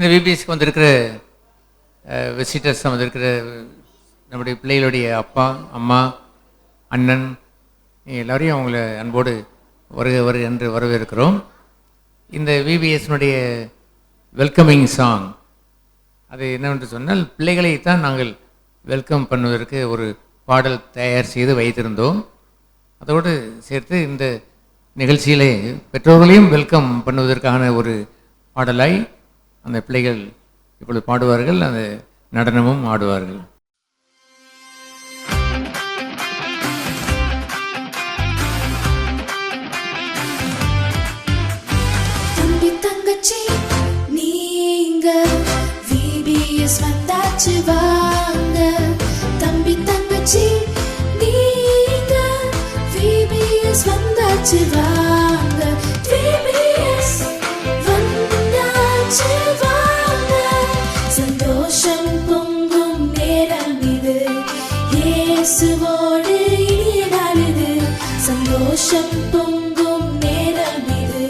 இந்த விபிஎஸ்க்கு வந்திருக்கிற விசிட்டர்ஸ் வந்திருக்கிற நம்முடைய பிள்ளைகளுடைய அப்பா அம்மா அண்ணன் எல்லோரையும் அவங்கள அன்போடு வருக என்று வரவேற்கிறோம். இந்த விபிஎஸ்னுடைய வெல்கமிங் சாங் அது என்னவென்று சொன்னால், பிள்ளைகளைத்தான் நாங்கள் வெல்கம் பண்ணுவதற்கு ஒரு பாடல் தயார் செய்து வைத்திருந்தோம். அதோடு சேர்த்து இந்த நிகழ்ச்சியிலே பெற்றோர்களையும் வெல்கம் பண்ணுவதற்கான ஒரு பாடலாய் அந்த பிள்ளைகள் இப்பொழுது பாடுவார்கள், அந்த நடனமும் ஆடுவார்கள். தம்பி தங்கச்சி நீங்க விபிஎஸ் வந்தாச்சு வாங்க. தம்பி தங்கச்சி நீங்க விபிஎஸ் வந்தாச்சு வாங்க. விபிஎஸ் வந்தாச்சு வாங்க. சந்தோஷம் பொங்கும் நேரம் இது, இயேசுவோடு இனிய நாள் இது. சந்தோஷம் பொங்கும் நேரம் இது,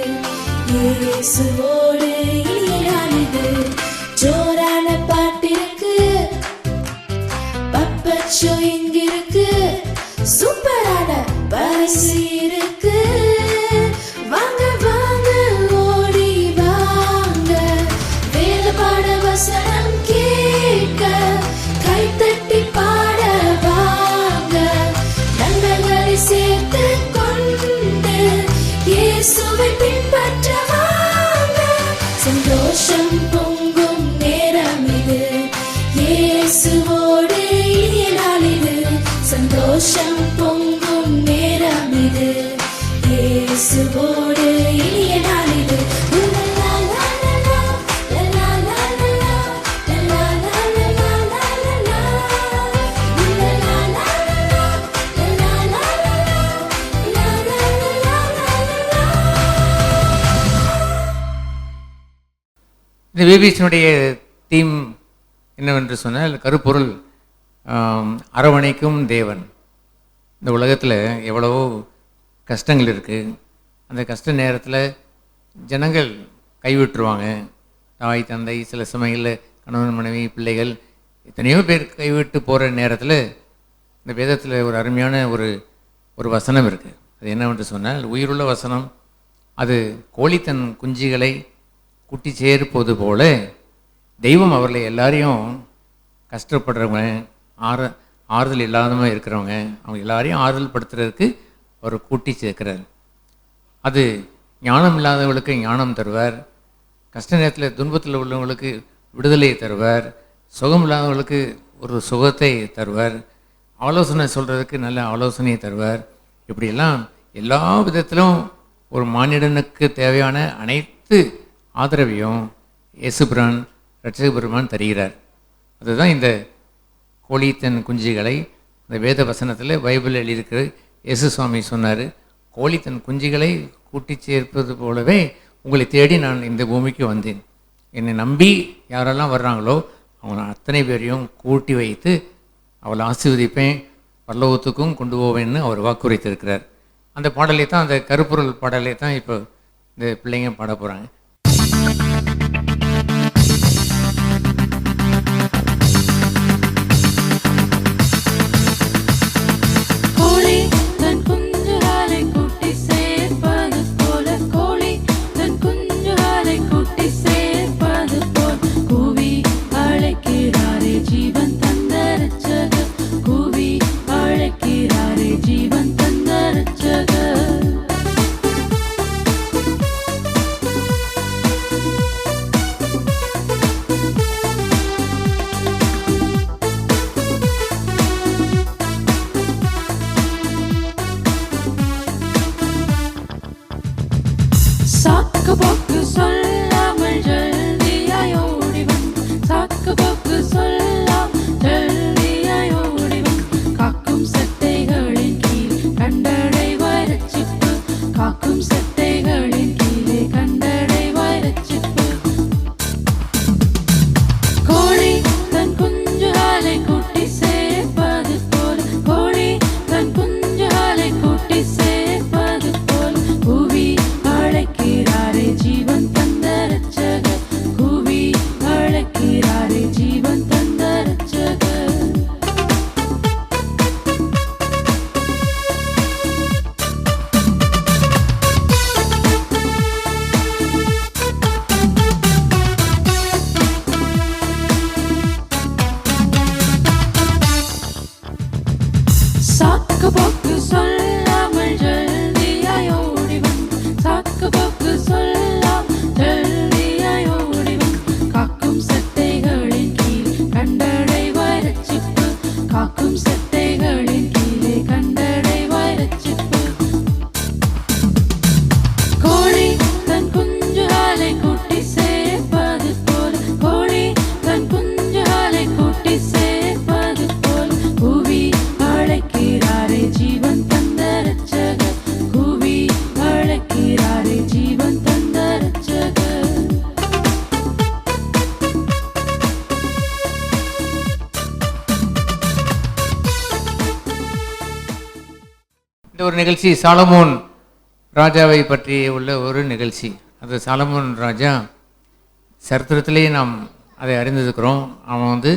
இயேசுவோடு இனிய நாள் இது. ஜோரான பாட்டிருக்கு, பப்பட் ஷோ இங்கிருக்கு, சூப்பரான பரிசு இருக்கு. வாங்க வாங்க ஓடி வாங்க, வேதபாட வசனம் கேட்க, கைத்தட்டி பாட வாங்க. நண்பர்களை சேர்த்து கொண்டு இயேசுவை பின்பற்ற வாங்க. சந்தோஷம் பொங்கும் நேரம் இது, இயேசுவோடு இனிய நாள் இது. சந்தோஷம் பொங்கும் நேரம் இது, இயேசுவோடு இனிய நாள் இது. இந்த விபிஎஸ்னுடைய தீம் என்னவென்று சொன்னால், கருப்பொருள் அரவணைக்கும் தேவன். இந்த உலகத்தில் எவ்வளவோ கஷ்டங்கள் இருக்குது. அந்த கஷ்ட நேரத்தில் ஜனங்கள் கைவிட்டுருவாங்க. தாய் தந்தை, சில சமயங்களில் கணவன் மனைவி பிள்ளைகள், எத்தனையோ பேர் கைவிட்டு போகிற நேரத்தில் இந்த வேதத்தில் ஒரு அருமையான ஒரு வசனம் இருக்குது. அது என்னவென்று சொன்னால், உயிருள்ள வசனம். அது கோழி தன் குஞ்சுகளை குட்டி சேர்ப்பது போல தெய்வம் அவர்களை எல்லாரையும் கஷ்டப்படுறவங்க, ஆறுதல் இல்லாதவங்க இருக்கிறவங்க, அவங்க எல்லாரையும் ஆறுதல் படுத்துறதுக்கு அவர் கூட்டி சேர்க்கிறார். அது ஞானம் இல்லாதவர்களுக்கு ஞானம் தருவார், கஷ்ட நேரத்தில் துன்பத்தில் உள்ளவங்களுக்கு விடுதலை தருவார், சுகம் இல்லாதவர்களுக்கு ஒரு சுகத்தை தருவார், ஆலோசனை சொல்கிறதுக்கு நல்ல ஆலோசனையை தருவார். இப்படியெல்லாம் எல்லா விதத்திலும் ஒரு மானிடனுக்கு தேவையான அனைத்து ஆதரவையும் இயேசுபிரான் இரட்சக பெருமான் தருகிறார். அதுதான் இந்த கோழி தன் குஞ்சுகளை இந்த வேத வசனத்தில் பைபிள் எழுதியிருக்கிற இயேசு சுவாமி சொன்னார், கோழி தன் குஞ்சுகளை கூட்டி சேர்ப்பது போலவே உங்களை தேடி நான் இந்த பூமிக்கு வந்தேன். என்னை நம்பி யாரெல்லாம் வர்றாங்களோ அவங்க அத்தனை பேரையும் கூட்டி வைத்து அவளை ஆசீர்வதிப்பேன், பரலோகத்துக்கும் கொண்டு போவேன்னு அவர் வாக்குறுத்திருக்கிறார். அந்த பாடலை தான், அந்த கருப்பொருள் பாடலை தான் இப்போ இந்த பிள்ளைங்க பாட போகிறாங்க. சாக்கு போக்கு சொல்லாமல் ஜல்தியாய் ஓடி வந்து சாக்கு போக்கு சொல்லாமல் ஜல்தியாய் ஓடி வந்து காக்கும் சட்டைகளின் கீழ் கண்டடைவாய் ரட்சிப்பு காக்கும் சட்டைகளின் கீழே கண்டடைவாய் ரட்சிப்பு கோழி தன் குஞ்சுகளை கூட்டி சேர்ப்பது போல கோழி தன் குஞ்சுகளை கூட்டி சேர்ப்பது போல கூவி அழைக்கிறாரே ஜீவன் தந்த ரட்சகர் கூவி அழைக்கிறாரே ஜீவன் தந்த ரட்சகர் இந்த ஒரு நிகழ்ச்சி சாலமோன் ராஜாவை பற்றி உள்ள ஒரு நிகழ்ச்சி. அது சாலமோன் ராஜா சரித்திரத்திலேயே நாம் அதை அறிந்திருக்கிறோம். அவன் வந்து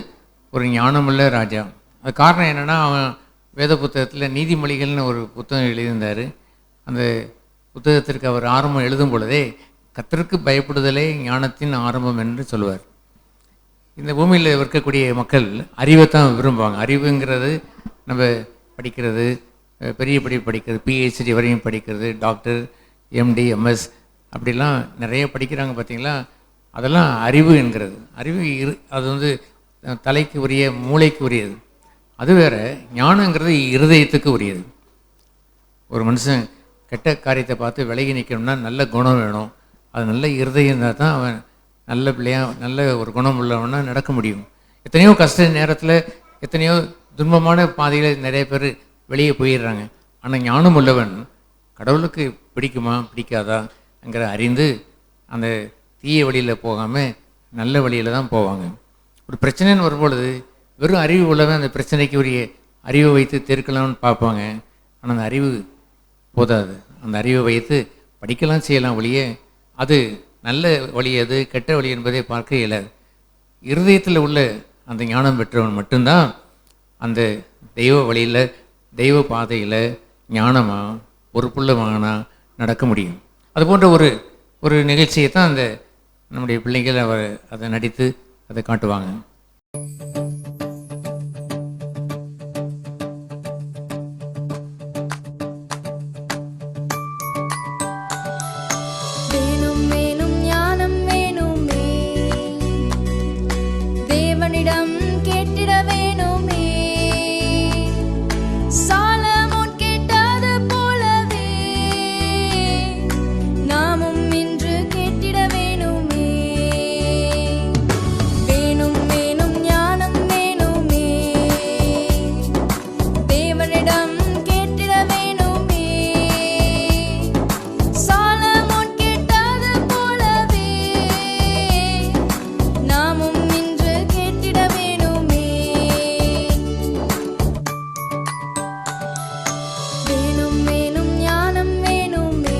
ஒரு ஞானமுள்ள ராஜா. அது காரணம் என்னென்னா, அவன் வேத புத்தகத்தில் நீதிமொழிகள்னு ஒரு புத்தகம் எழுதியிருந்தார். அந்த புத்தகத்திற்கு அவர் ஆரம்பம் எழுதும் பொழுதே கர்த்தருக்கு பயப்படுதலே ஞானத்தின் ஆரம்பம் என்று சொல்லுவார். இந்த பூமியில் இருக்கக்கூடிய மக்கள் அறிவை தான் விரும்புவாங்க. அறிவுங்கிறது நம்ம படிக்கிறது, பெரிய படிப்பு படிக்கிறது, பிஹெச்டி வரையும் படிக்கிறது, டாக்டர், எம்டி, எம்எஸ் அப்படிலாம் நிறைய படிக்கிறாங்க பார்த்தீங்களா. அதெல்லாம் அறிவு என்கிறது. அறிவு அது வந்து தலைக்கு உரிய, மூளைக்கு உரியது. அது வேறு. ஞானங்கிறது இருதயத்துக்கு உரியது. ஒரு மனுஷன் கெட்ட காரியத்தை பார்த்து விலகி நிற்கணும்னா நல்ல குணம் வேணும். அது நல்ல இருதயம் இருந்தால் தான் அவன் நல்ல பிள்ளையாக, நல்ல ஒரு குணம் உள்ளவனா நடக்க முடியும். எத்தனையோ கஷ்ட நேரத்தில், எத்தனையோ துன்பமான பாதையில் நிறைய பேர் வெளியே போயிடுறாங்க. ஆனால் ஞானம் உள்ளவன் கடவுளுக்கு பிடிக்குமா பிடிக்காதாங்கிற அறிந்து அந்த தீய வழியில் போகாமல் நல்ல வழியில் தான் போவாங்க. ஒரு பிரச்சனைன்னு வரும்பொழுது வெறும் அறிவு உள்ளவன் அந்த பிரச்சனைக்கு உரிய அறிவை வைத்து தீர்க்கலாம்னு பார்ப்பாங்க. ஆனால் அந்த அறிவு போதாது. அந்த அறிவை வைத்து படிக்கலாம், செய்யலாம் ஒழிய அது நல்ல வழி எது கெட்ட வழி என்பதை பார்க்க இயலாது. இருதயத்தில் உள்ள அந்த ஞானம் பெற்றவன் மட்டும்தான் அந்த தெய்வ வழியில், தெய்வ பாதையில் ஞானமாக பொறுப்புள்ள மகனா நடக்க முடியும். அது போன்ற ஒரு நிகழ்ச்சியை தான் அந்த நம்முடைய பிள்ளைகள் அதை நடித்து அதை காட்டுவாங்க. வேணும் வேணும் ஞானம் வேணுமே தேவனிடம் கேட்டிட வேணுமே சாலமோன் கேட்டது போலவே நாமும் இன்று கேட்டிட வேணுமே வேணும் வேணும் ஞானம் வேணுமே தேவனிடம் கேட்டிட வேணுமே சாலமோன் கேட்டது போலவே நாமும் இன்று கேட்டிட வேணுமே வேணும் வேணும் ஞானம் வேணுமே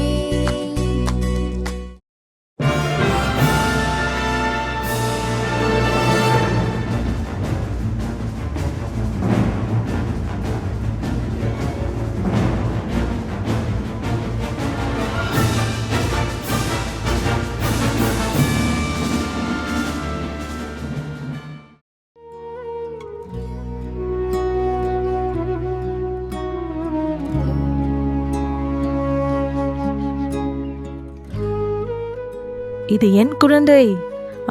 இது என் குழந்தை.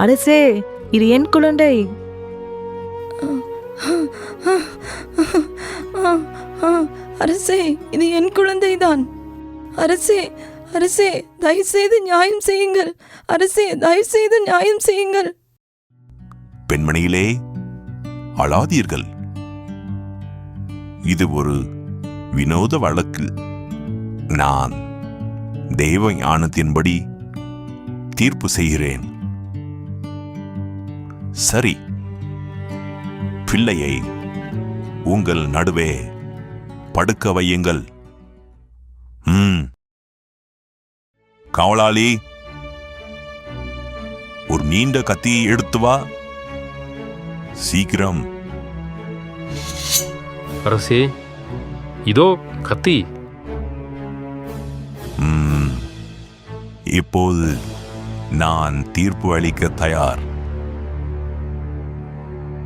அரசே, இது என் குழந்தை. அரசே, இது என் குழந்தைதான். அரசே, அரசே, தயவுசெய்து நியாயம் செய்யுங்கள். அரசே, தயவுசெய்து நியாயம் செய்யுங்கள். பெண்மணியிலே அழாதீர்கள். இது ஒரு வினோத வழக்கு. நான் தெய்வ ஞானத்தின்படி தீர்ப்பு செய்கிறேன். சரி, பிள்ளையை உங்கள் நடுவே படுக்க வையுங்கள். காவலாளி, ஒரு நீண்ட கத்தியை எடுத்து வா. சீக்கிரம். அரசே, இதோ கத்தி. இப்போது நான் தீர்ப்பு அளிக்க தயார்.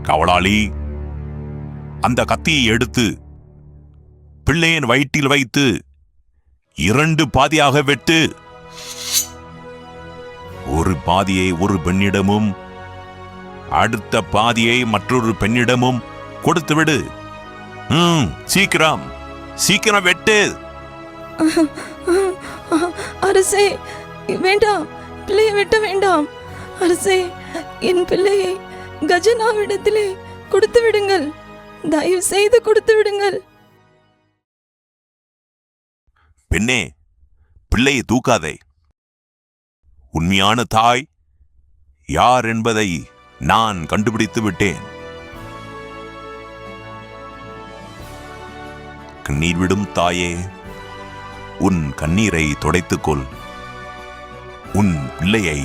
காவலாளி, அந்த கத்தியை எடுத்து பிள்ளையின் வயிற்றில் வைத்து 2 பாதியாக வெட்டு. ஒரு பாதியை ஒரு பெண்ணிடமும் அடுத்த பாதியை மற்றொரு பெண்ணிடமும் கொடுத்து விடு. சீக்கிரம் சீக்கிரம் வெட்டு. அரசே, வேண்டாம், பிள்ளையை வெட்ட வேண்டாம். அரசே, என் பிள்ளையை கஜனாவிடத்திலே கொடுத்து விடுங்கள். தயவு செய்து கொடுத்து விடுங்கள். பெண்ணே, பிள்ளையை தூக்காதே. உண்மையான தாய் யார் என்பதை நான் கண்டுபிடித்து விட்டேன். கண்ணீர் விடும் தாயே, உன் கண்ணீரை துடைத்துக்கொள். உன் பிள்ளையை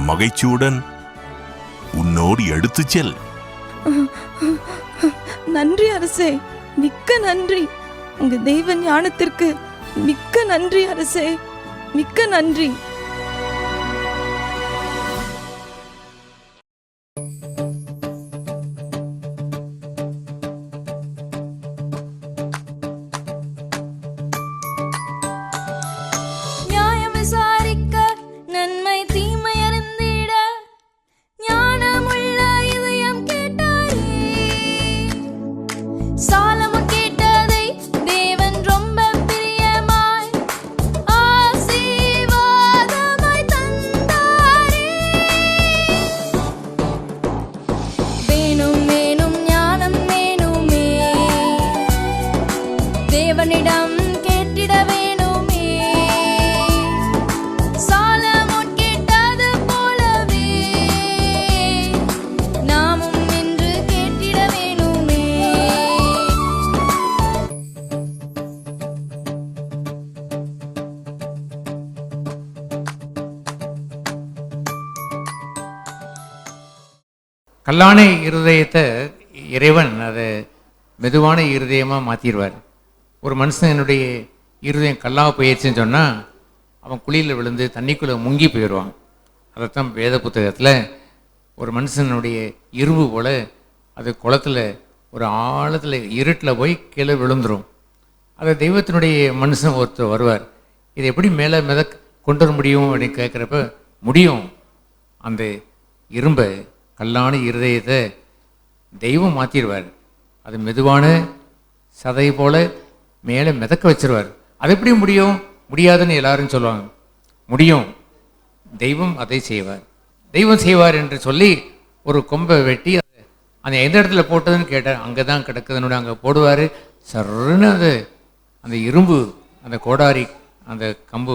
மகிழ்ச்சியுடன் உன்னோடு எடுத்துச் செல். நன்றி அரசே, மிக்க நன்றி. உங்க தெய்வ ஞானத்திற்கு மிக்க நன்றி அரசே, மிக்க நன்றி. நியாயம் விசாரிக்க நன்மை தீமை அறிந்திட ஞானமுள்ள இதயம் கேட்டாரே. சாலமோன் கேட்டதை தேவன் ரொம்ப பிரியமாய் ஆசீர்வாதமாய் தந்தாரே. வேணும் வேணும் ஞானம் வேணுமே, தேவனிடம் கேட்டிட வேணுமே. சாலமோன் கேட்டது போலவே நாமும் இன்று கேட்டிட வேணுமே. கல்லான இருதயத்தை இறைவன் அதை மெதுவான இருதயமாக மாற்றிடுவார். ஒரு மனுஷனுடைய இருதயம் கல்லாக போயிடுச்சுன்னு சொன்னால் அவன் குழியில் விழுந்து தண்ணிக்குள்ளே முங்கி போயிடுவான். அதைத்தான் வேத புத்தகத்தில் ஒரு மனுஷனுடைய இரும்பு போல் அது குளத்தில் ஒரு ஆழத்தில் இருட்டில் போய் கீழே விழுந்துடும். அதை தெய்வத்தினுடைய மனுஷன் ஒருத்தர் வருவார். இதை எப்படி மேலே கொண்டு வர முடியும் அப்படின்னு கேட்குறப்ப முடியும். அந்த இரும்பை கல்லான இருதயத்தை தெய்வம் மாற்றிடுவார். அது மெதுவான சதை போல் மேலே மிதக்க வச்சிருவார். அது எப்படி முடியும்? முடியாதுன்னு எல்லாரும் சொல்லுவாங்க. முடியும், தெய்வம் அதை செய்வார். தெய்வம் செய்வார் என்று சொல்லி ஒரு கொம்பை வெட்டி அந்த எந்த இடத்துல போட்டதுன்னு கேட்டார். அங்கே தான் கிடக்குதுன்னு அங்கே போடுவார். சர்ன்னு அந்த இரும்பு, அந்த கோடாரி, அந்த கம்பு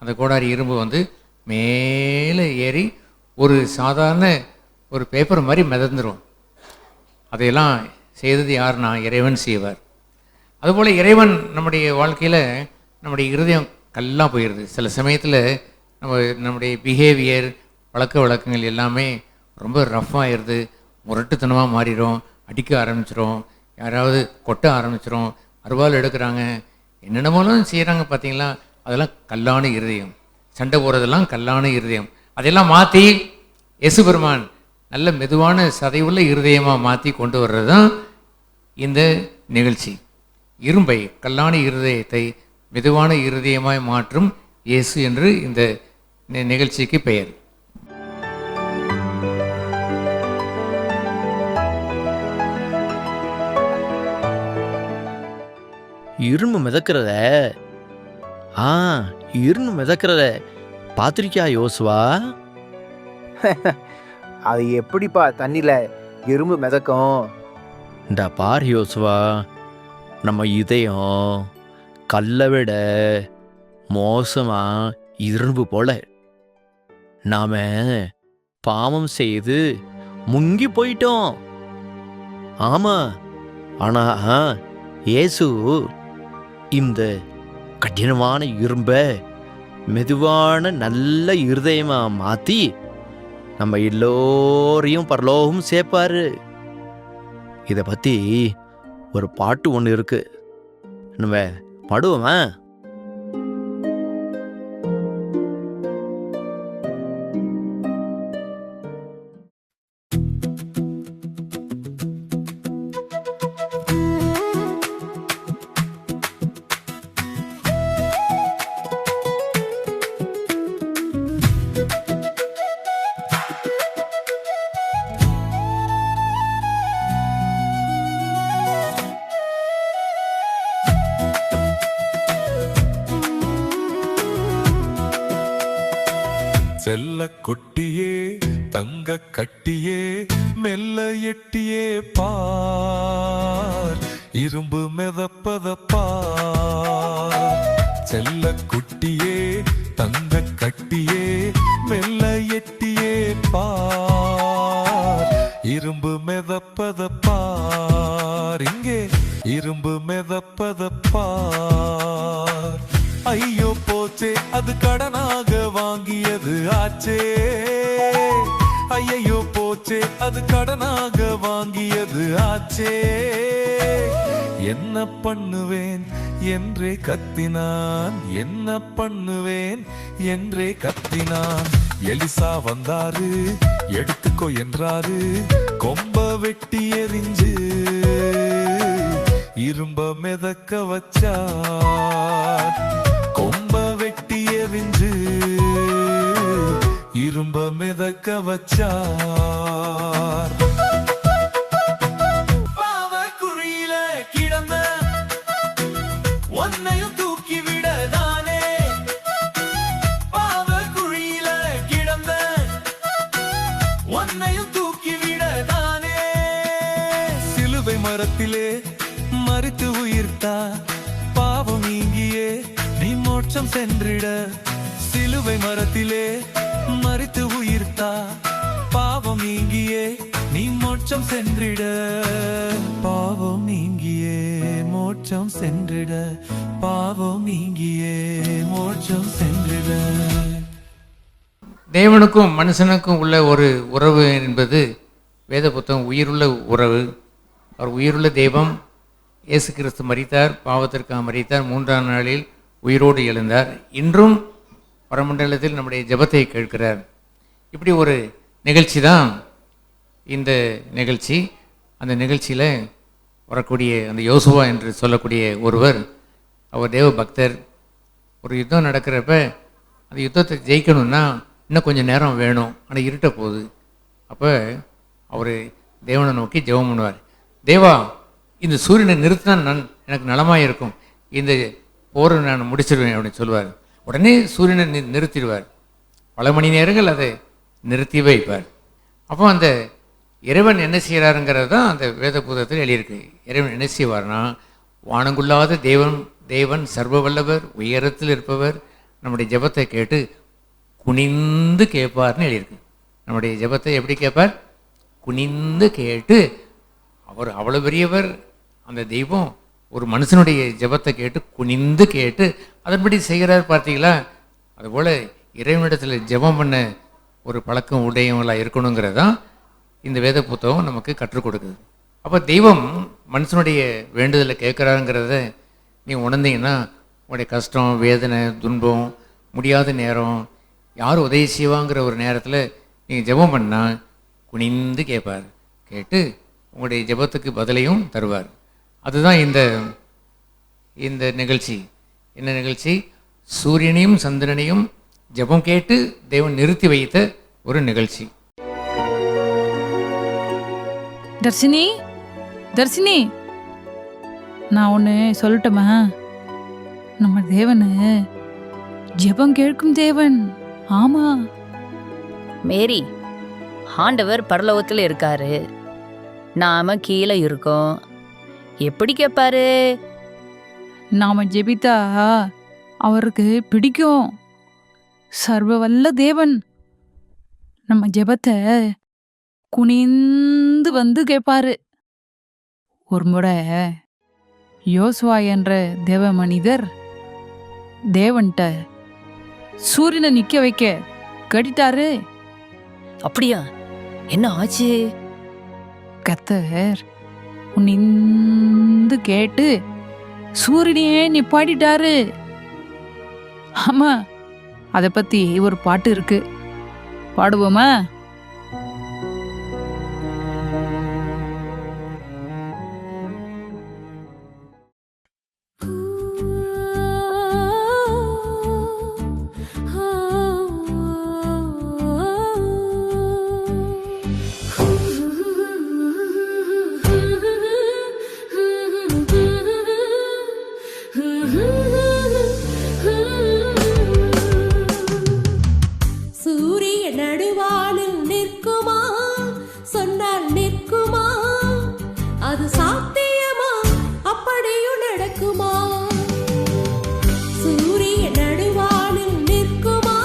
அந்த கோடாரி இரும்பு வந்து மேலே ஏறி ஒரு சாதாரண ஒரு பேப்பர் மாதிரி மிதந்துடும். அதையெல்லாம் செய்தது யாருன்னா இறைவன் செய்வார். அதுபோல் இறைவன் நம்முடைய வாழ்க்கையில் நம்முடைய இருதயம் கல்லாக போயிடுது. சில சமயத்தில் நம்முடைய பிஹேவியர், பழக்க வழக்கங்கள் எல்லாமே ரொம்ப ரஃப்பாகிடுது. முரட்டுத்தனமாக மாறிடும். அடிக்க ஆரம்பிச்சிடும், யாராவது கொட்ட ஆரம்பிச்சிடும், அருவாள் எடுக்கிறாங்க, என்னென்னமோலாம் செய்கிறாங்க. பார்த்தீங்களா, அதெல்லாம் கல்லான இருதயம். சண்டை போடுறதெல்லாம் கல்லான இருதயம். அதெல்லாம் மாற்றி இயேசு பெருமான் நல்ல மெதுவான சதையுள்ள இருதயமாக மாற்றி கொண்டு வர்றது தான் இந்த நிகழ்ச்சி. இரும்பை, கல்லான இருதயத்தை மெதுவான இருதயமாய் மாற்றும் இயேசு என்று இந்த நிகழ்ச்சிக்கு பெயர். இரும்பு மிதக்கிறத இரும்பு மிதக்கிறத பார்த்திருக்கியா யோசுவா? அது எப்படிப்பா தண்ணியில் இரும்பு மிதக்கும்? இந்த பார் யோசுவா, நம்ம இதயம் கல்லை விட மோசமா இரும்பு போல. நாம பாவம் செய்து முங்கி போயிட்டோம். ஆமா, ஆனா இயேசு இந்த கடினமான இரும்ப மெதுவான நல்ல இருதயமா மாத்தி நம்ம எல்லோரையும் பரலோகம் சேர்ப்பாரு. இதை பத்தி ஒரு பாட்டு ஒன்று இருக்கு, நம்ம பாடுவோமா? செல்ல குட்டியே தங்க கட்டியே மெல்ல எட்டியே பார் இரும்பு மிதப்பத பார் செல்ல குட்டியே தங்க கட்டியே மெல்ல எட்டியே பார் இரும்பு மிதப்பத பார் இங்கே இரும்பு மிதப்பத பார் ஐயோ போச்சே அது கடனாக வாங்கியது ஆச்சே ஐயோ போச்சே அது கடனாக வாங்கியது ஆச்சே என்ன பண்ணுவேன் என்றே கத்தினான் என்ன பண்ணுவேன் என்றே கத்தினான் எலிசா வந்தாரு எடுத்துக்கோ என்றாரு கொம்ப வெட்டி எறிஞ்சு இரும்ப மிதக்க வச்சார் கொம்ப வெட்டி எறிஞ்சு இரும்ப மிதக்க வச்சார் பாவக்குழியில கிடந்த உன்னையும் தூக்கி விட நானே பாவக்குழியில கிடந்த உன்னையும் தூக்கி விட நானே சிலுவை மரத்திலே மரித்து உயிர்த்தா பாவம் நீங்கியே நீ மோட்சம் சென்றிட சிலுவை மரத்திலே மரித்து உயிர்த்தா பாவம் நீங்கியே நீ மோட்சம் சென்றிட பாவம் நீங்கியே மோட்சம் சென்றிட பாவம் நீங்கியே மோட்சம் சென்றிட. தேவனுக்கும் மனுஷனுக்கும் உள்ள ஒரு உறவு என்பது வேத புத்தகம் உயிருள்ள உறவு. அவர் உயிருள்ள தெய்வம். இயேசு கிறிஸ்து மரித்தார், பாவத்திற்காக மரித்தார், 3ஆம் நாளில் உயிரோடு எழுந்தார். இன்றும் பரமண்டலத்தில் நம்முடைய ஜெபத்தை கேட்கிறார். இப்படி ஒரு நிகழ்ச்சி தான் இந்த நிகழ்ச்சி. அந்த நிகழ்ச்சியில் வரக்கூடிய அந்த யோசுவா என்று சொல்லக்கூடிய ஒருவர், அவர் தேவ பக்தர். ஒரு யுத்தம் நடக்கிறப்ப அந்த யுத்தத்தை ஜெயிக்கணும்னா இன்னும் கொஞ்சம் நேரம் வேணும், ஆனால் இருட்ட போகுது. அப்போ அவர் தேவனை நோக்கி ஜெபம் பண்ணுவார். தேவா, இந்த சூரியனை நிறுத்தினா எனக்கு நலமாக இருக்கும், இந்த போரை நான் முடிச்சிடுவேன் அப்படின்னு சொல்லுவார். உடனே சூரியனை நிறுத்திடுவார். பல மணி நேரங்கள் அதை நிறுத்தி வைப்பார். அப்போ அந்த இறைவன் என்ன செய்கிறாருங்கிறது தான் அந்த வேத புத்தகத்தில் எழுதியிருக்கு. இறைவன் என்ன செய்வார்னா, வானங்குள்ளாத தேவன் சர்வ வல்லவர், உயரத்தில் இருப்பவர், நம்முடைய ஜெபத்தை கேட்டு குனிந்து கேட்பார்னு எழுதியிருக்கு. நம்முடைய ஜெபத்தை எப்படி கேட்பார்? குனிந்து கேட்டு. அவர் அவ்வளோ பெரியவர். அந்த தெய்வம் ஒரு மனுஷனுடைய ஜெபத்தை கேட்டு குனிந்து கேட்டு அதன்படி செய்கிறார். பார்த்தீங்களா? அதுபோல் இறைவனிடத்தில் ஜெபம் பண்ண ஒரு பழக்கம் உடையவங்களாக இருக்கணுங்கிறது தான் இந்த வேத புத்தகம் நமக்கு கற்றுக் கொடுக்குது. அப்போ தெய்வம் மனுஷனுடைய வேண்டுதலை கேட்குறாருங்கிறத நீ உணர்ந்தீங்கன்னா உங்களுடைய கஷ்டம், வேதனை, துன்பம், முடியாத நேரம், யார் உதவி செய்வாங்கிற ஒரு நேரத்தில் நீங்கள் ஜெபம் பண்ணால் குனிந்து கேட்பார். கேட்டு உங்களுடைய ஜெபத்துக்கு பதிலையும் தருவார். அதுதான் இந்த நிகழ்ச்சி. என்ன நிகழ்ச்சி? சூரியனையும் சந்திரனையும் ஜெபம் கேட்டு தேவன் நிறுத்தி வைத்த ஒரு நிகழ்ச்சி. தர்ஷினி, நான் ஒன்று சொல்லட்டுமா? நம்ம தேவனு ஜெபம் கேட்கும் தேவன். ஆமா மேரி, ஆண்டவர் பரலோகத்தில் இருக்காரு, நாம கீழே இருக்கோம். எப்படி கேட்பாரு? நாம ஜெபித்தா அவருக்கு பிடிக்கும். சர்வ வல்ல தேவன் நம்ம ஜெபத்தை குனிந்து வந்து கேட்பாரு. ஒரு முறை யோசுவா என்ற தேவ மனிதர் தேவன்கிட்ட சூரியனை நிக்க வைக்க கேட்டுட்டாரு. அப்படியா? என்ன ஆச்சு? கர்த்தர் குனிந்து கேட்டு சூரியனையே நிப்பாட்டிட்டாரு. ஆமா, அதை பத்தி ஒரு பாட்டு இருக்கு, பாடுவோமா? சூரிய நடக்குமா? சூரியன் நடுவானில் நிற்குமா?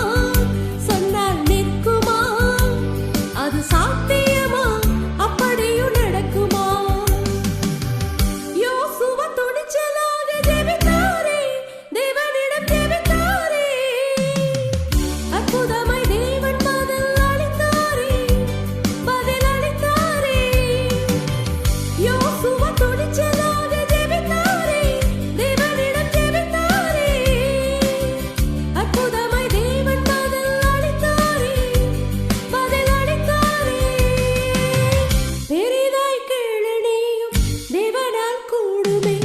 சொன்னால் நிற்குமா? அது சாத்தியமா? அப்படியும் நடக்குமா? யோசுவா துணிச்சலாக ஜெபித்தாரே, தேவனிடம் ஜெபித்தாரே. அற்புதமாய் தேவன் பதில் அளித்தாரே, பதில் அளித்தாரே. யோசுவா துணிச்சலாக ஜெபித்தாரே, தேவனிடம் ஜெபித்தாரே. அற்புதமாய் தேவன் பதில் அளித்தாரே, பதில் அளித்தாரே. பெரிதாய் கேளு நீயும், தேவனால் கூடுமே.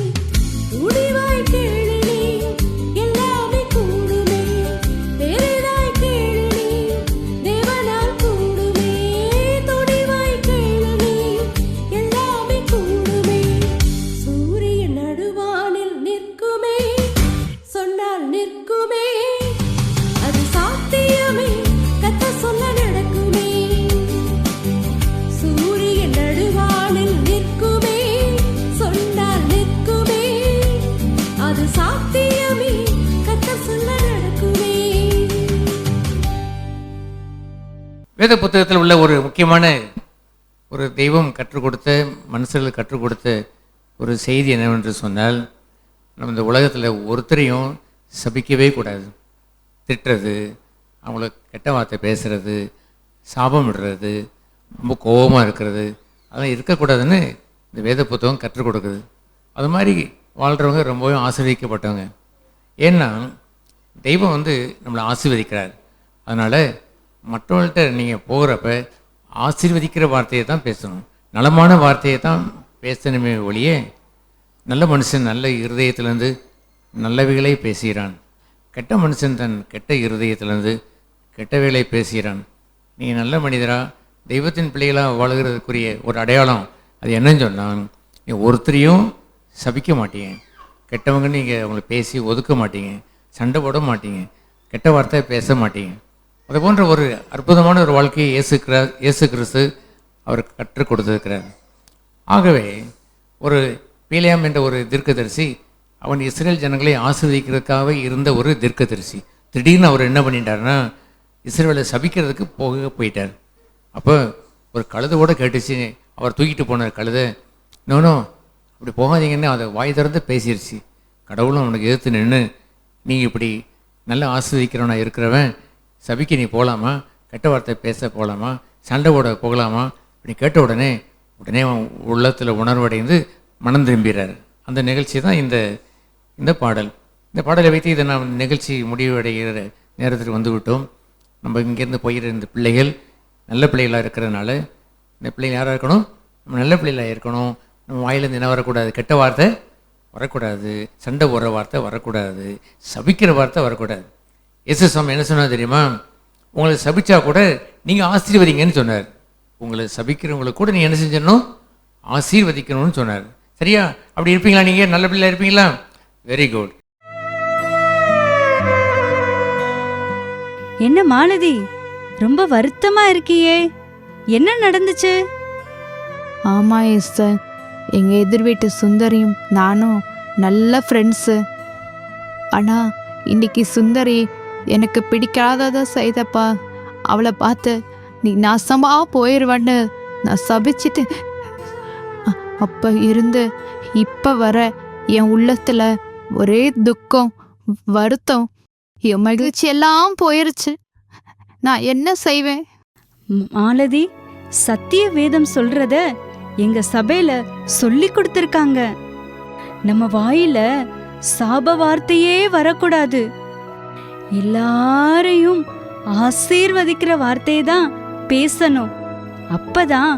துணிவாய் கேளு நீயும், எல்லாமே கூடுமே. பெரிதாய் கேளு நீயும், தேவனால் கூடுமே. துணிவாய் கேளு நீயும், எல்லாமே கூடுமே. சூரியன் நடுவானில் நிற்குமே, சொன்னால் நிற்குமே. அது சாத்தியமே, கர்த்தர் சொல்ல நடக்குமே. சூரியன் நடுவானில் நிற்குமே, சொன்னால் நிற்குமே. அது சாத்தியமே, கர்த்தர் சொல்ல நடக்குமே. வேத புத்தகத்தில் உள்ள ஒரு முக்கியமான ஒரு தெய்வம் கற்றுக் கொடுத்த, மனுஷர்களுக்கு கற்றுக் கொடுத்த ஒரு செய்தி என்னவென்று சொன்னால், நம்ம இந்த உலகத்தில் ஒருத்தரையும் சபிக்கவே கூடாது. திட்டுறது, அவங்கள கெட்ட வார்த்தை பேசுறது, சாபம் விடுறது, ரொம்ப கோபமாக இருக்கிறது, அதெல்லாம் இருக்கக்கூடாதுன்னு இந்த வேத புத்தகம் கற்றுக் கொடுக்குது. அது மாதிரி வாழ்கிறவங்க ரொம்பவே ஆசீர்வதிக்கப்பட்டவங்க. ஏன்னா தெய்வம் நம்மளை ஆசீர்வதிக்கிறார். அதனால் மற்றவங்கள்ட்ட நீங்கள் போகிறப்ப ஆசீர்வதிக்கிற வார்த்தையை தான் பேசணும், நலமான வார்த்தையை தான் பேசணுமே ஒழிய, நல்ல மனுஷன் நல்ல இருதயத்திலேருந்து நல்லவைகளை பேசுகிறான், கெட்ட மனுஷன் தன் கெட்ட இருதயத்திலேருந்து கெட்டவைகளை பேசுகிறான். நீங்கள் நல்ல மனிதராக தெய்வத்தின் பிள்ளைகளாக வாழுகிறதுக்குரிய ஒரு அடையாளம் அது என்னன்னு சொன்னால், நீ ஒருத்தரையும் சபிக்க மாட்டீங்க, கெட்டவங்க நீங்கள் அவங்கள பேசி ஒதுக்க மாட்டீங்க, சண்டை போட மாட்டீங்க, கெட்ட வார்த்தை பேச மாட்டீங்க. அது போன்ற ஒரு அற்புதமான ஒரு வாழ்க்கையை இயேசு கிறிஸ்து அவர் கற்றுக் கொடுத்திருக்கிறார். ஆகவே ஒரு பீலியாம் என்ற ஒரு தீர்க்கதரிசி, அவன் இஸ்ரேல் ஜனங்களை ஆசீர்வதிக்கிறதுக்காக இருந்த ஒரு தீர்க்கதரிசி. திடீர்னு அவர் என்ன பண்ணிட்டாருன்னா, இஸ்ரேலை சபிக்கிறதுக்கு போயிட்டார். அப்போ ஒரு கழுதையோட கேட்டுச்சு, அவர் தூக்கிட்டு போன கழுதை, நோனோ அப்படி போகாதீங்கன்னு அதை வாய் திறந்து பேசிடுச்சு. கடவுளும் அவனுக்கு எதிர்த்து நின்று, நீ இப்படி நல்ல ஆசீர்வதிக்கிறவனா இருக்கிறவன் சபிக்க நீ போகலாமா, கெட்ட வார்த்தை பேச போகலாமா, சண்டை போட போகலாமா இப்படி கேட்ட உடனே அவன் உள்ளத்தில் உணர்வடைந்து மனம் திரும்புகிறார். அந்த நிகழ்ச்சி தான் இந்த பாடல். இந்த பாடலை வைத்து இதை நாம் நிகழ்ச்சி முடிவடைகிற நேரத்துக்கு வந்து விட்டோம். நம்ம இங்கேருந்து போகிற இந்த பிள்ளைகள் நல்ல பிள்ளைகளாக இருக்கிறதுனால, இந்த பிள்ளைகள் யாராக இருக்கணும், நம்ம நல்ல பிள்ளைகளாக இருக்கணும். நம்ம வாயிலேருந்து என்ன வரக்கூடாது, கெட்ட வார்த்தை வரக்கூடாது, சண்டை போடுற வார்த்தை வரக்கூடாது, சபிக்கிற வார்த்தை வரக்கூடாது. இயேசு சாமி என்ன சொன்னார் தெரியுமா, உங்களை சபிச்சா கூட நீங்கள் ஆசீர்வதிங்கன்னு சொன்னார். உங்களை சபிக்கிறவங்களுக்கு கூட நீங்கள் என்ன செஞ்சிடணும், ஆசீர்வதிக்கணும்னு சொன்னார். சரியா? அப்படி இருப்பீங்களா? நீங்கள் நல்ல பிள்ளையாக இருப்பீங்களா? Very good. என்ன மாலதி, ரொம்ப வருத்தமா இருக்கியே, என்ன நடந்துச்சு? ஆமா எஸ்தர், எங்கள் எதிர் வீட்டு சுந்தரியும் நானும் நல்ல ஃப்ரெண்ட்ஸு. ஆனால் இன்னைக்கு சுந்தரி எனக்கு பிடிக்காததை செய்தப்பா. அவளை பார்த்து நீ நாசமாக போயிடுவான்னு நான் சபிச்சிட்டு, அப்போ இருந்து இப்போ வர என் உள்ளத்தில் ஒரே துக்கம், வருத்தம், என் மகிழ்ச்சி எல்லாம் போயிருச்சு. நான் என்ன செய்வேன்? மாலதி, சத்திய வேதம் சொல்றத எங்க சபையில சொல்லி கொடுத்துருக்காங்க. நம்ம வாயில சாப வார்த்தையே வரக்கூடாது, எல்லாரையும் ஆசீர்வதிக்கிற வார்த்தையை தான் பேசணும். அப்பதான்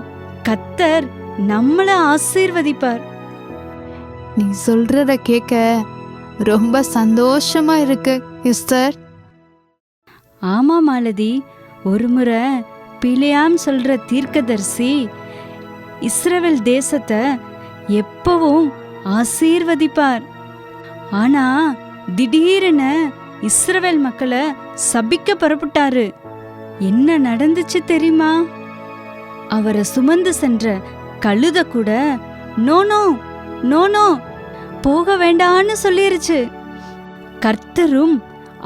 கர்த்தர் நம்மள ஆசீர்வதிப்பார். நீ சொல்றத கேட்க ரொம்ப சந்தோஷமா இருக்கு எஸ்தர். ஆமா மாலதி, ஒரு முறை பிலேயாம் சொல்ற தீர்க்கதரிசி இஸ்ரவேல் தேசத்தை எப்பவும் ஆசீர்வதிப்பார். ஆனா திடீரென இஸ்ரவேல் மக்களை சபிக்க புறப்பட்டாரு. என்ன நடந்துச்சு தெரியுமா? அவரை சுமந்து சென்ற கழுத கூட நோனோ நோனோ போக வேண்டான்னு சொல்லிருச்சு. கர்த்தரும்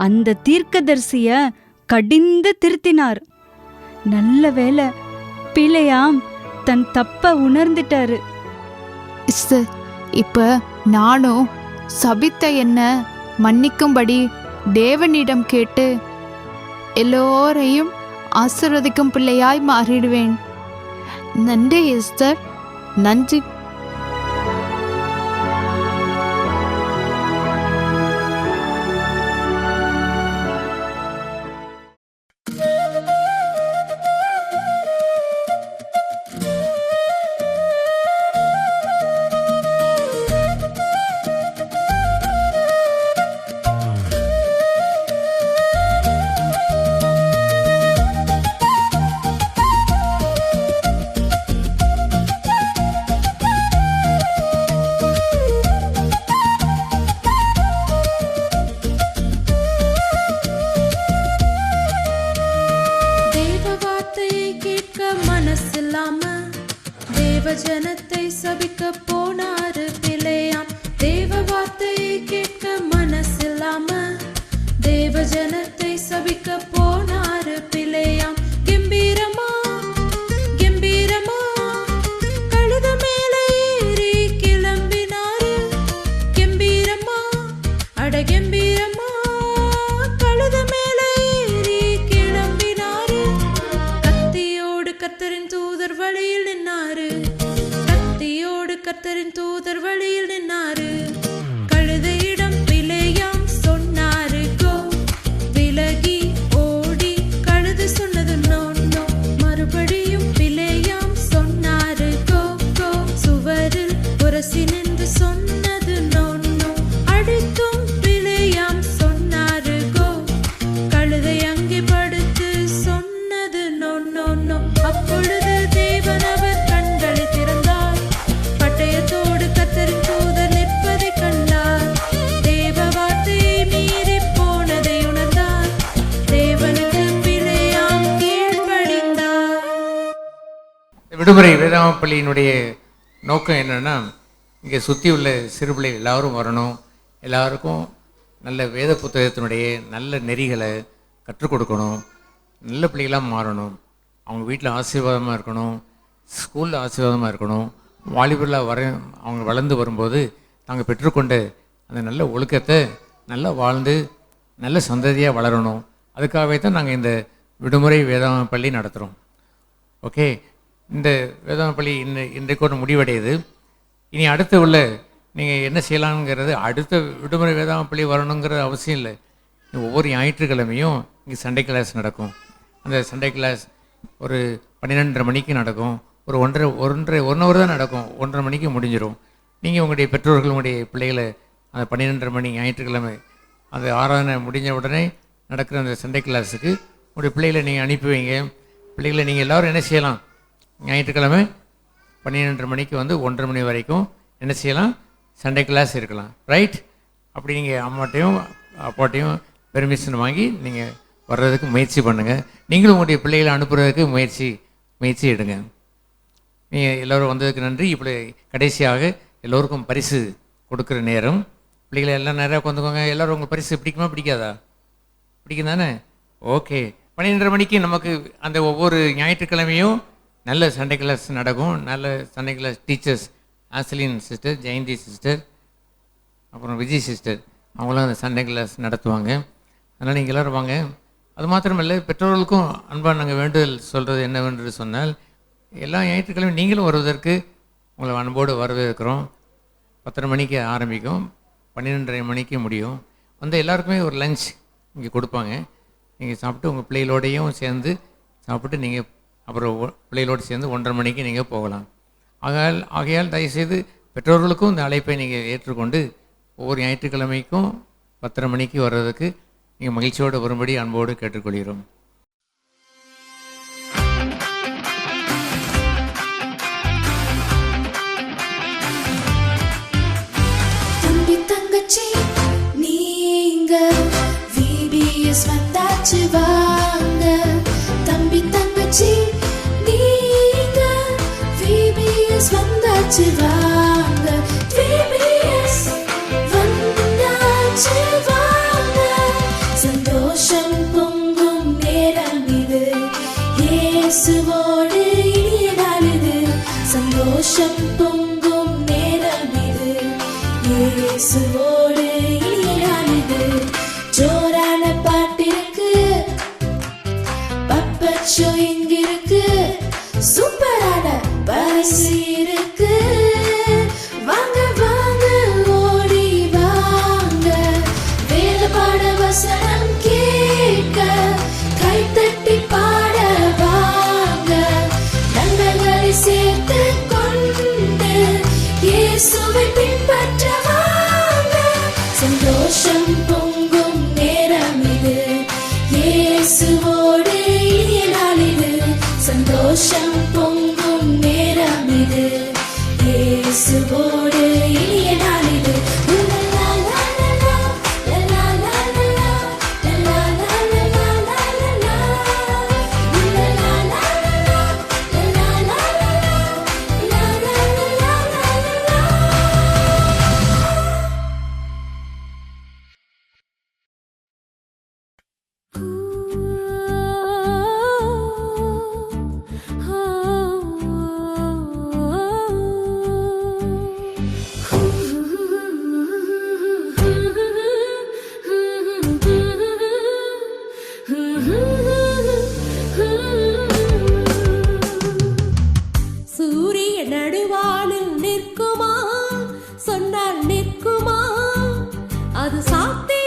அந்த தீர்க்கதரிசிய கடிந்து திருத்தினார். நல்ல வேளை பிழையாம் தன் தப்ப உணர்ந்துட்டாரு. இப்ப நானும் சபித்த என்ன மன்னிக்கும்படி தேவனிடம் கேட்டு எல்லோரையும் ஆசீர்வதிக்கும் பிள்ளையாய் மாறிடுவேன். நன்றி எஸ்தர், நன்றி. தேவஜனத்தை சபிக்க போனாரு பிழையாம். தேவ வார்த்தையை கேட்க மனசில்லாம தேவஜனத்தை சபிக்க போனாரு பிழையாம். கம்பீரமா கம்பீரமா கழுத மேல ஏறி கிளம்பினாரு. கம்பீரமா அட கம்பீரமா கழுத மேல ஏறி கிளம்பினாரு. கத்தியோடு கர்த்தரின் தூதர் வழியில் நின்னாரு. கர்த்தரின் தூதர் வழியில் நின்னாரு. கழுதையிடம் பிழையாம் சொன்னாரு கோ. விலகி ஓடி கழுது சொன்னது நோ நோ. மறுபடியும் பிழையாம் சொன்னாரு கோ கோ. சுவரில் உரசி நின்று சொன்னது நோ நோ. அடித்தும் பிழையாம் சொன்னாரு கோ. கழுதை அங்கே படுத்து சொன்னது நோ நோ நோ. அப்பொழுது தேவன் அவர் கண்களை திறந்தார். பட்டயத்தோடு கர்த்தரின் தூதர் நிற்பதை கண்டார். தேவ வார்த்தையை மீறி போனதை உணர்ந்தார். தேவனுக்கு பிழையாம் கீழ்ப்படிந்தார். விடுமுறை வேதாம பள்ளியினுடைய நோக்கம் என்னென்னா, இங்கே சுற்றி உள்ள சிறுபிள்ளை எல்லாரும் வரணும், எல்லாருக்கும் நல்ல வேத புத்தகத்தினுடைய நல்ல நெறிகளை கற்றுக் கொடுக்கணும், நல்ல பிள்ளைகளாக மாறணும், அவங்க வீட்டில் ஆசீர்வாதமாக இருக்கணும், ஸ்கூலில் ஆசீர்வாதமாக இருக்கணும், வாலிபரில் அவங்க வளர்ந்து வரும்போது நாங்கள் பெற்றுக்கொண்ட அந்த நல்ல ஒழுக்கத்தை நல்லா வாழ்ந்து நல்ல சந்ததியாக வளரணும். அதுக்காகவே தான் நாங்கள் இந்த விடுமுறை வேதாம பள்ளி நடத்துகிறோம். ஓகே, இந்த வேதாம பள்ளி இன்றைக்கு முடிவடையுது. இனி அடுத்து உள்ள நீங்கள் என்ன செய்யலாம்ங்கிறது, அடுத்த விடுமுறை வேதாம பள்ளி வரணுங்கிறது அவசியம் இல்லை. ஒவ்வொரு ஞாயிற்றுக்கிழமையும் இங்கே சண்டே கிளாஸ் நடக்கும். அந்த சண்டே கிளாஸ் ஒரு 12:30 மணிக்கு நடக்கும். ஒரு ஒன் ஹவர் தான் நடக்கும். 1:30 மணிக்கு முடிஞ்சிடும். நீங்கள் உங்களுடைய பெற்றோர்கள் உங்களுடைய பிள்ளைகளை அந்த 12:30 மணி ஞாயிற்றுக்கிழமை அந்த ஆராதனை முடிஞ்ச உடனே நடக்கிற அந்த சண்டே கிளாஸுக்கு உங்களுடைய பிள்ளைகளை நீங்கள் அனுப்பி வைங்க. பிள்ளைகளை நீங்கள் எல்லோரும் என்ன செய்யலாம், ஞாயிற்றுக்கிழமை 12:30 மணிக்கு வந்து 1:30 மணி வரைக்கும் என்ன செய்யலாம், சண்டே கிளாஸ் இருக்கலாம். ரைட்? அப்படி நீங்கள் அம்மாட்டையும் அப்பாட்டையும் பெர்மிஷன் வாங்கி நீங்கள் வர்றதுக்கு முயற்சி பண்ணுங்கள். நீங்களும் உங்களுடைய பிள்ளைகளை அனுப்புறதுக்கு முயற்சி எடுங்க. நீங்கள் எல்லோரும் வந்ததுக்கு நன்றி. இப்படி கடைசியாக எல்லோருக்கும் பரிசு கொடுக்குற நேரம். பிள்ளைகளை எல்லாம் நிறையா கொண்டுக்கோங்க. எல்லோரும் உங்களுக்கு பரிசு பிடிக்குமா பிடிக்காதா? பிடிக்கும் தானே? ஓகே. 12:30 மணிக்கு நமக்கு அந்த ஒவ்வொரு ஞாயிற்றுக்கிழமையும் நல்ல சண்டே கிளாஸ் நடக்கும். நல்ல Sunday class teachers Ashlin sister, Jayanthi sister, அப்புறம் விஜய் சிஸ்டர், அவங்களும் அந்த சண்டே கிளாஸ் நடத்துவாங்க. அதனால் நீங்கள் எல்லோரும் வாங்க. அது மாத்திரமில்லை, பெற்றோர்களுக்கும் அன்பாக நாங்கள் வேண்டுதல் சொல்கிறது என்னவென்று சொன்னால், எல்லா ஞாயிற்றுக்கிழமையும் நீங்களும் வருவதற்கு உங்களை அன்போடு வரவேற்கிறோம். 10:30 மணிக்கு ஆரம்பிக்கும், 12:30 மணிக்கு முடியும். வந்து எல்லாருக்குமே ஒரு லஞ்ச் இங்கே கொடுப்பாங்க. நீங்கள் சாப்பிட்டு உங்கள் பிள்ளைகளோடையும் சேர்ந்து சாப்பிட்டு நீங்கள் அப்புறம் பிள்ளைகளோடு சேர்ந்து 1:30 மணிக்கு நீங்கள் போகலாம். ஆகையால் தயவுசெய்து பெற்றோர்களுக்கும் இந்த அழைப்பை நீங்கள் ஏற்றுக்கொண்டு ஒவ்வொரு ஞாயிற்றுக்கிழமைக்கும் 10:30 மணிக்கு வர்றதுக்கு நீங்கள் மகிழ்ச்சியோடு வரும்படி அன்போடு கேட்டுக்கொள்கிறோம். தம்பி தங்கச்சி நீங்க VBS வந்தாச்சு வாங்க. தம்பி தங்கச்சி நீங்க VBS வந்தாச்சு வாங்க. VBS இயேசுவோடு இனிய நாள் இது. ஜோரான பாட்டிருக்கு, பப்பட் ஷோ இங்கிருக்கு, சூப்பரான பரிசு இருக்கு. வாங்க வாங்க ஓடி வாங்க, வேத பாட வசனம் கேட்க, கைத்தட்டி பாட வாங்க, நண்பர்களை சேர்த்து கொண்டு இயேசுவை பின்பற்ற வாங்க. சந்தோஷம் பொங்கும் நேரம் இது, இயேசுவோடு இனிய நாள் இது. சந்தோஷம் பொங்கும் நேரம் இது, இயேசுவோடு இனிய நாள் இது. லலா லா லலா, லலா லா லலா, லலா லா லலா லலா, லலா லா லலா, லலா லா லலா, லலா லா லலா. சூரிய நடுவானில் நிற்குமா, சொன்னால் நிற்குமா, அது சாத்தியம்